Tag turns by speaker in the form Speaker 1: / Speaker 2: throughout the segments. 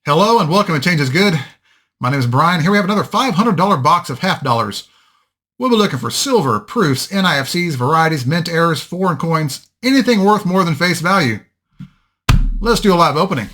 Speaker 1: Hello and welcome to Change is Good. My name is Brian. Here we have another $500 box of half dollars. We'll be looking for silver, proofs, NIFCs, varieties, mint errors, foreign coins, anything worth more than face value. Let's do a live opening.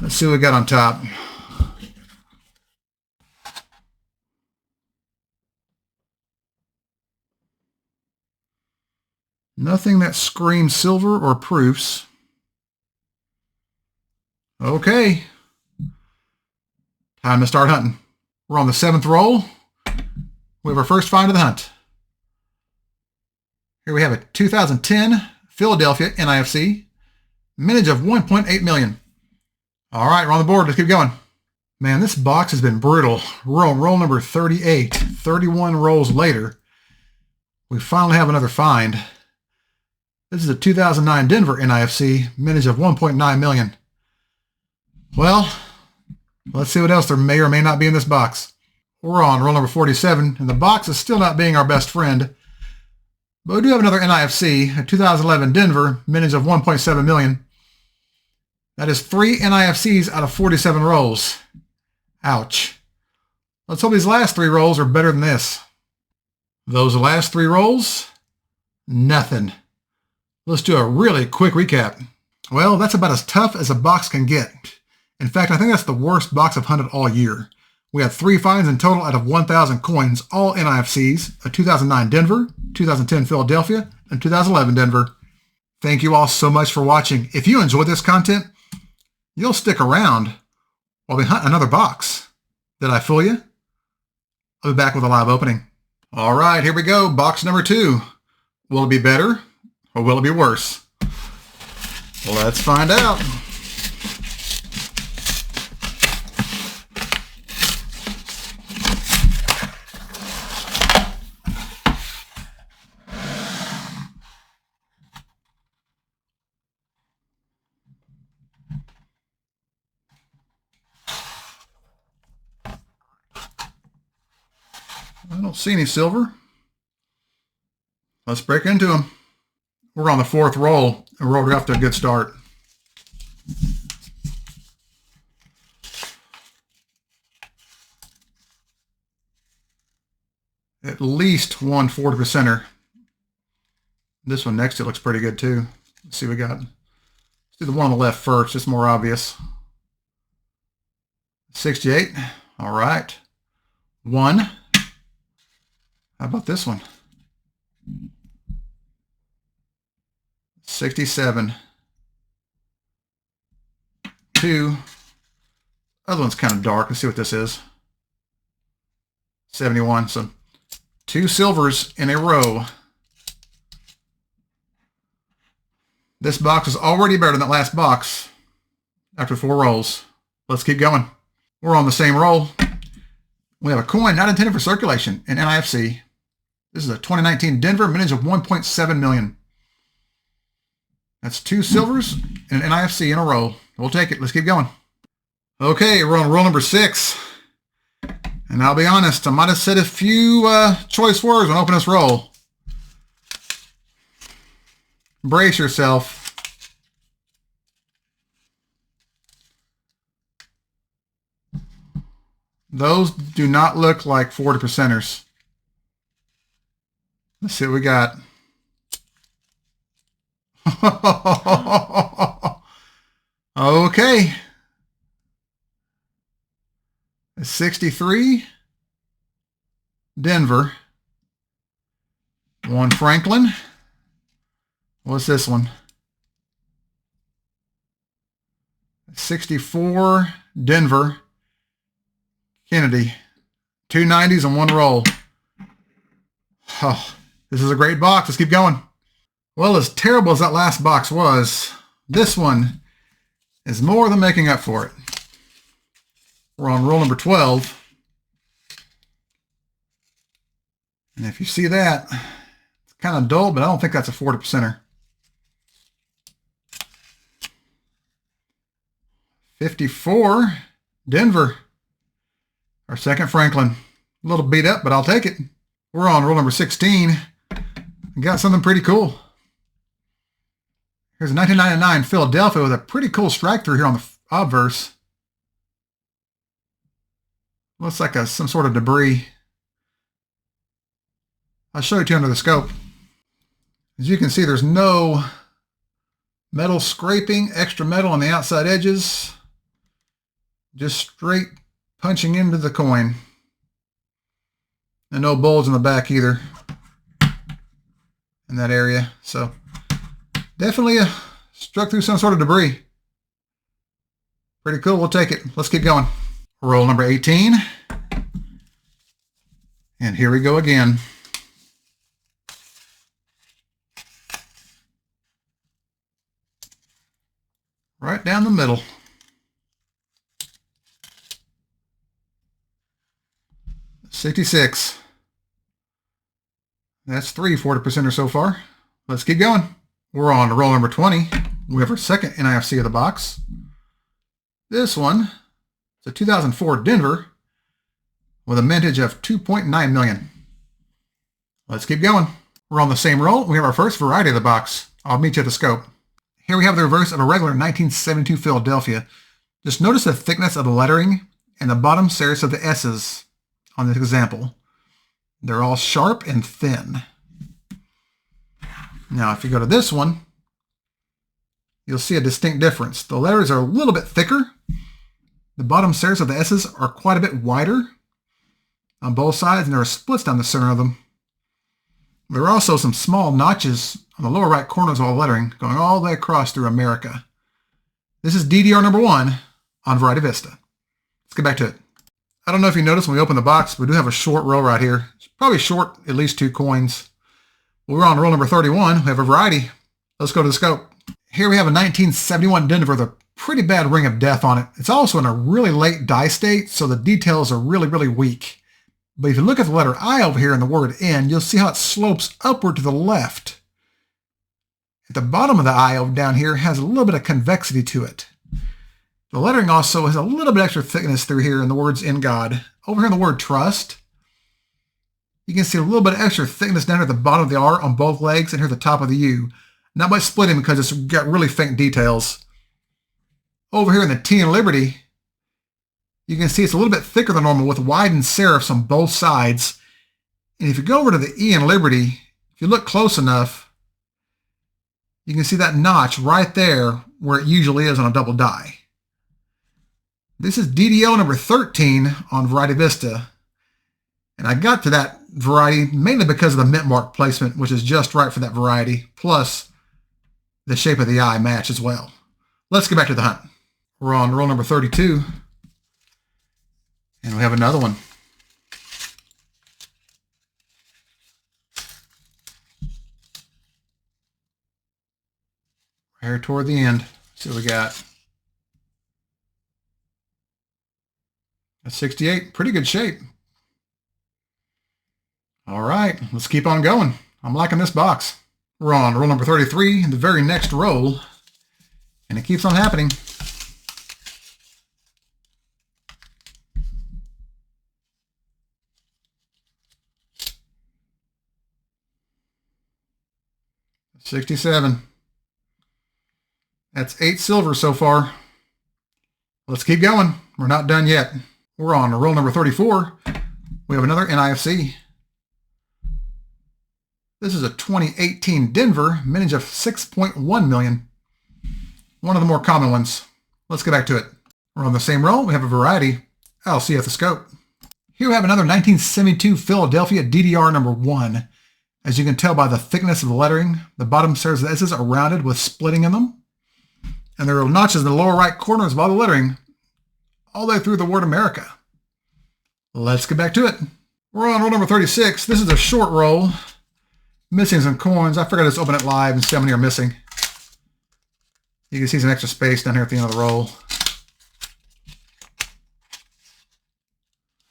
Speaker 1: Let's see what we got on top. Nothing that screams silver or proofs. Okay. Time to start hunting. We're on the 7th roll. We have our first find of the hunt. Here we have a 2010 Philadelphia NIFC. Mintage of 1.8 million. All right, we're on the board. Let's keep going. Man, this box has been brutal. We're on roll number 38. 31 rolls later, we finally have another find. This is a 2009 Denver NIFC, mintage of 1.9 million. Well, let's see what else there may or may not be in this box. We're on roll number 47, and the box is still not being our best friend. But we do have another NIFC, a 2011 Denver, mintage of 1.7 million. That is 3 NIFCs out of 47 rolls. Ouch. Let's hope these last 3 rolls are better than this. Those last 3 rolls? Nothing. Let's do a really quick recap. Well, that's about as tough as a box can get. In fact, I think that's the worst box I've hunted all year. We had 3 finds in total out of 1,000 coins, all NIFCs, a 2009 Denver, 2010 Philadelphia, and 2011 Denver. Thank you all so much for watching. If you enjoyed this content, you'll stick around while we hunt another box. Did I fool you? I'll be back with a live opening. All right, here we go. Box number 2. Will it be better? Or will it be worse? Let's find out. I don't see any silver. Let's break into them. We're on the 4th roll, and we're off to a good start. At least one 40%er. This one next to it looks pretty good too. Let's see what we got. Let's do the one on the left first, it's more obvious. 68. All right. 1. How about this one? 67. 2. Other one's kind of dark. Let's see what this is. 71. So 2 silvers in a row. This box is already better than that last box after 4 rolls. Let's keep going. We're on the same roll. We have a coin not intended for circulation, an NIFC. This is a 2019 Denver, mintage of 1.7 million. That's 2 silvers and an NIFC in a row. We'll take it. Let's keep going. Okay, we're on roll number 6. And I'll be honest, I might have said a few choice words when I open this roll. Brace yourself. Those do not look like 40%ers. Let's see what we got. Okay. 63 Denver. 1 Franklin. What's this one? 64 Denver. Kennedy. 2 90s and 1 roll. Oh, this is a great box. Let's keep going. Well, as terrible as that last box was, this one is more than making up for it. We're on roll number 12. And if you see that, it's kind of dull, but I don't think that's a 40%er. 54 Denver. Our second Franklin. A little beat up, but I'll take it. We're on roll number 16. We got something pretty cool. Here's a 1999 Philadelphia with a pretty cool strike through here on the obverse. Looks like some sort of debris. I'll show it to you under the scope. As you can see, there's no metal scraping, extra metal on the outside edges. Just straight punching into the coin. And no bulge in the back either in that area. So definitely struck through some sort of debris. Pretty cool. We'll take it. Let's keep going. Roll number 18. And here we go again. Right down the middle. $66. That's 40% so far. Let's keep going. We're on to roll number 20. We have our second NIFC of the box. This one is a 2004 Denver with a mintage of 2.9 million. Let's keep going. We're on the same roll. We have our first variety of the box. I'll meet you at the scope. Here we have the reverse of a regular 1972 Philadelphia. Just notice the thickness of the lettering and the bottom serifs of the S's on this example. They're all sharp and thin. Now, if you go to this one, you'll see a distinct difference. The letters are a little bit thicker. The bottom serifs of the S's are quite a bit wider on both sides, and there are splits down the center of them. There are also some small notches on the lower right corners of all the lettering going all the way across through America. This is DDR number 1 on Variety Vista. Let's get back to it. I don't know if you noticed when we open the box, we do have a short row right here. It's probably short at least 2 coins. We're on roll number 31. We have a variety. Let's go to the scope. Here we have a 1971 Denver with a pretty bad ring of death on it. It's also in a really late die state, so the details are really, really weak. But if you look at the letter I over here in the word N, you'll see how it slopes upward to the left. At the bottom of the I down here has a little bit of convexity to it. The lettering also has a little bit extra thickness through here in the words in God. Over here in the word trust, you can see a little bit of extra thickness down here at the bottom of the R on both legs and here at the top of the U. Not by splitting because it's got really faint details. Over here in the T in Liberty, you can see it's a little bit thicker than normal with widened serifs on both sides. And if you go over to the E in Liberty, if you look close enough, you can see that notch right there where it usually is on a double die. This is DDO number 13 on Variety Vista. And I got to that variety mainly because of the mint mark placement, which is just right for that variety, plus the shape of the eye match as well. Let's get back to the hunt. We're on roll number 32. And we have another one. Right here toward the end. See what we got. A 68, pretty good shape. All right, let's keep on going. I'm liking this box. We're on roll number 33, the very next roll, and it keeps on happening. $67. That's 8 silver so far. Let's keep going. We're not done yet. We're on to roll number 34. We have another NIFC. This is a 2018 Denver, mintage of 6.1 million. One of the more common ones. Let's get back to it. We're on the same roll. We have a variety. I'll see you at the scope. Here we have another 1972 Philadelphia DDR number 1. As you can tell by the thickness of the lettering, the bottom serifs of the S's are rounded with splitting in them. And there are notches in the lower right corners of all the lettering, all the way through the word America. Let's get back to it. We're on roll number 36. This is a short roll. Missing some coins. I figured I'd just open it live and see how many are missing. You can see some extra space down here at the end of the roll.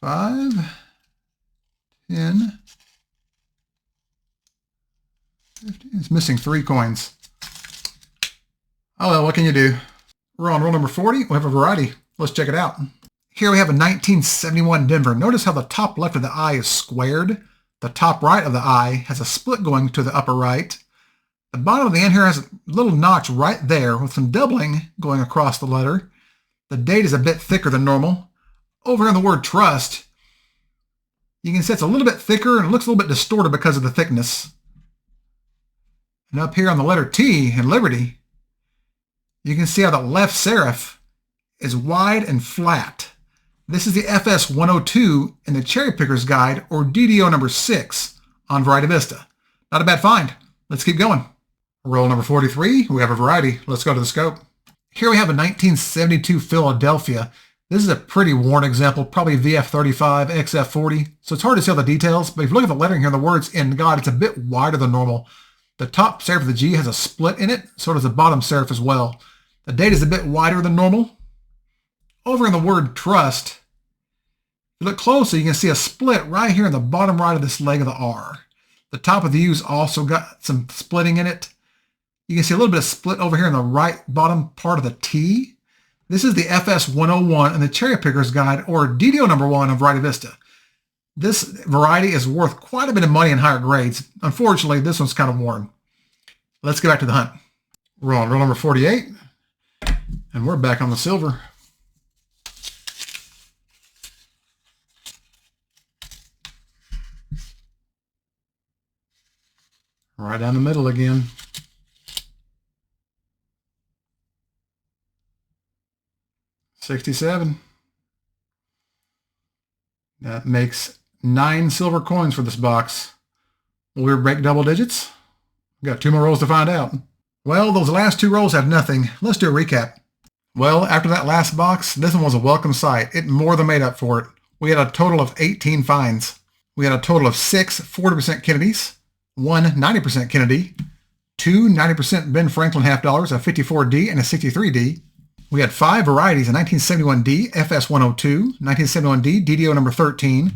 Speaker 1: 5, 10, 15. It's missing 3 coins. Oh well, what can you do? We're on roll number 40. We have a variety. Let's check it out. Here we have a 1971 Denver. Notice how the top left of the eye is squared. The top right of the I has a split going to the upper right. The bottom of the N here has a little notch right there with some doubling going across the letter. The date is a bit thicker than normal. Over here on the word trust, you can see it's a little bit thicker and it looks a little bit distorted because of the thickness. And up here on the letter T in Liberty, you can see how the left serif is wide and flat. This is the FS 102 in the Cherry Picker's Guide, or DDO number 6 on Variety Vista. Not a bad find. Let's keep going. Roll number 43, we have a variety. Let's go to the scope. Here we have a 1972 Philadelphia. This is a pretty worn example, probably VF35, XF40, so it's hard to see all the details, but if you look at the lettering here, the words in God, it's a bit wider than normal. The top serif of the G has a split in it, so does the bottom serif as well. The date is a bit wider than normal. Over in the word trust, if you look closely, you can see a split right here in the bottom right of this leg of the R. The top of the U's also got some splitting in it. You can see a little bit of split over here in the right bottom part of the T. This is the FS 101 in the Cherry Picker's Guide, or DDO number 1 of Variety Vista. This variety is worth quite a bit of money in higher grades. Unfortunately, this one's kind of worn. Let's get back to the hunt. We're on roll number 48, and we're back on the silver. Right down the middle again. $67. That makes 9 silver coins for this box. Will we break double digits? We've got 2 more rolls to find out. Well, those last 2 rolls have nothing. Let's do a recap. Well, after that last box, this one was a welcome sight. It more than made up for it. We had a total of 18 finds. We had a total of 6 40% Kennedys, 1 90% Kennedy, 2 90% Ben Franklin half dollars, a 54D and a 63D. We had 5 varieties, a 1971D FS 102, 1971D DDO number 13,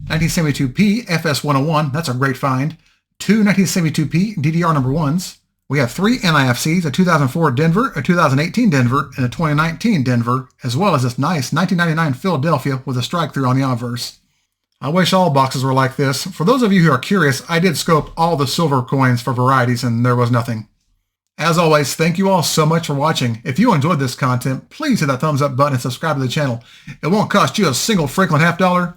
Speaker 1: 1972P FS 101, that's a great find, 2 1972P DDR number 1s. We have 3 NIFCs, a 2004 Denver, a 2018 Denver, and a 2019 Denver, as well as this nice 1999 Philadelphia with a strike through on the obverse. I wish all boxes were like this. For those of you who are curious, I did scope all the silver coins for varieties and there was nothing. As always, thank you all so much for watching. If you enjoyed this content, please hit that thumbs up button and subscribe to the channel. It won't cost you a single Franklin half dollar,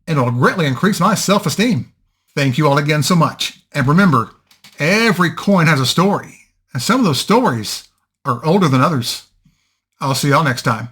Speaker 1: and it will greatly increase my self-esteem. Thank you all again so much. And remember, every coin has a story, and some of those stories are older than others. I'll see y'all next time.